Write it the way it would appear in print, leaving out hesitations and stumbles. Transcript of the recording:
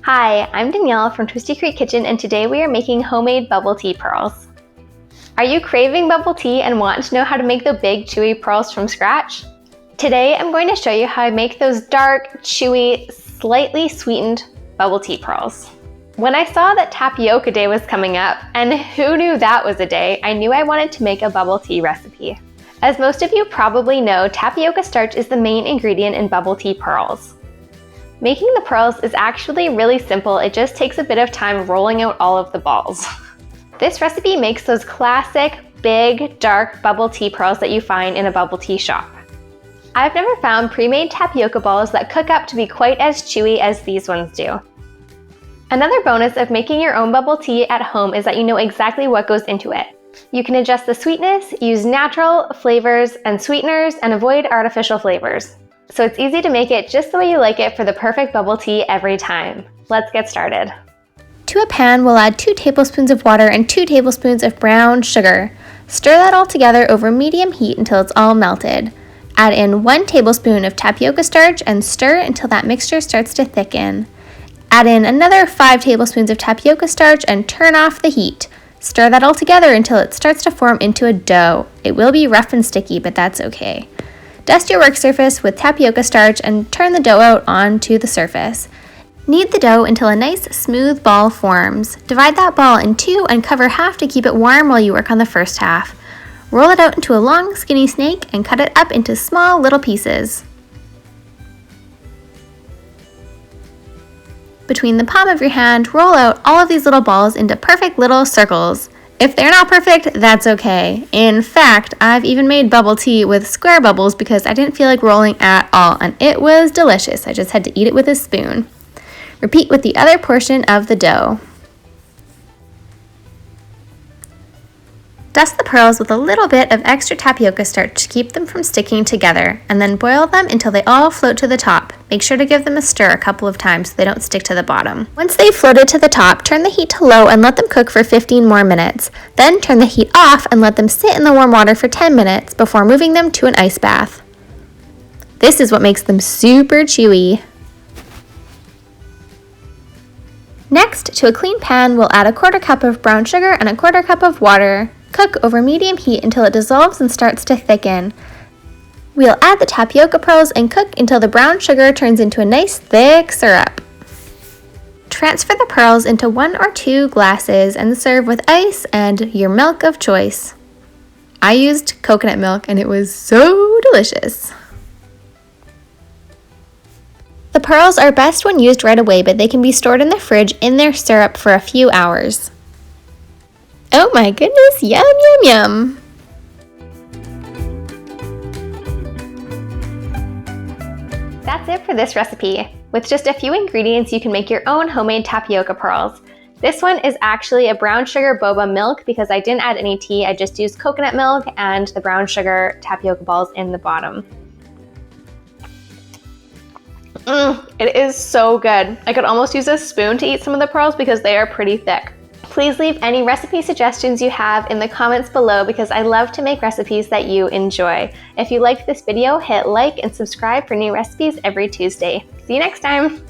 Hi, I'm Danielle from Twisty Creek Kitchen, and today we are making homemade bubble tea pearls. Are you craving bubble tea and want to know how to make the big chewy pearls from scratch? Today I'm going to show you how I make those dark, chewy, slightly sweetened bubble tea pearls. When I saw that Tapioca Day was coming up, and who knew that was a day, I knew I wanted to make a bubble tea recipe. As most of you probably know, tapioca starch is the main ingredient in bubble tea pearls. Making the pearls is actually really simple, it just takes a bit of time rolling out all of the balls. This recipe makes those classic, big, dark bubble tea pearls that you find in a bubble tea shop. I've never found pre-made tapioca balls that cook up to be quite as chewy as these ones do. Another bonus of making your own bubble tea at home is that you know exactly what goes into it. You can adjust the sweetness, use natural flavors and sweeteners, and avoid artificial flavors. So it's easy to make it just the way you like it for the perfect bubble tea every time. Let's get started. To a pan, we'll add 2 tablespoons of water and 2 tablespoons of brown sugar. Stir that all together over medium heat until it's all melted. Add in 1 tablespoon of tapioca starch and stir until that mixture starts to thicken. Add in another 5 tablespoons of tapioca starch and turn off the heat. Stir that all together until it starts to form into a dough. It will be rough and sticky, but that's okay. Dust your work surface with tapioca starch and turn the dough out onto the surface. Knead the dough until a nice smooth ball forms. Divide that ball in 2 and cover half to keep it warm while you work on the first half. Roll it out into a long skinny snake and cut it up into small little pieces. Between the palm of your hand, roll out all of these little balls into perfect little circles. If they're not perfect, that's okay. In fact, I've even made bubble tea with square bubbles because I didn't feel like rolling at all, and it was delicious. I just had to eat it with a spoon. Repeat with the other portion of the dough. Dust the pearls with a little bit of extra tapioca starch to keep them from sticking together, and then boil them until they all float to the top. Make sure to give them a stir a couple of times so they don't stick to the bottom. Once they've floated to the top, turn the heat to low and let them cook for 15 more minutes. Then turn the heat off and let them sit in the warm water for 10 minutes before moving them to an ice bath. This is what makes them super chewy. Next, to a clean pan, we'll add a 1/4 cup of brown sugar and a 1/4 cup of water. Cook over medium heat until it dissolves and starts to thicken. We'll add the tapioca pearls and cook until the brown sugar turns into a nice thick syrup. Transfer the pearls into 1 or 2 glasses and serve with ice and your milk of choice. I used coconut milk and it was so delicious. The pearls are best when used right away, but they can be stored in the fridge in their syrup for a few hours. Oh my goodness, yum, yum, yum. That's it for this recipe. With just a few ingredients, you can make your own homemade tapioca pearls. This one is actually a brown sugar boba milk because I didn't add any tea, I just used coconut milk and the brown sugar tapioca balls in the bottom. It is so good. I could almost use a spoon to eat some of the pearls because they are pretty thick. Please leave any recipe suggestions you have in the comments below because I love to make recipes that you enjoy. If you liked this video, hit like and subscribe for new recipes every Tuesday. See you next time!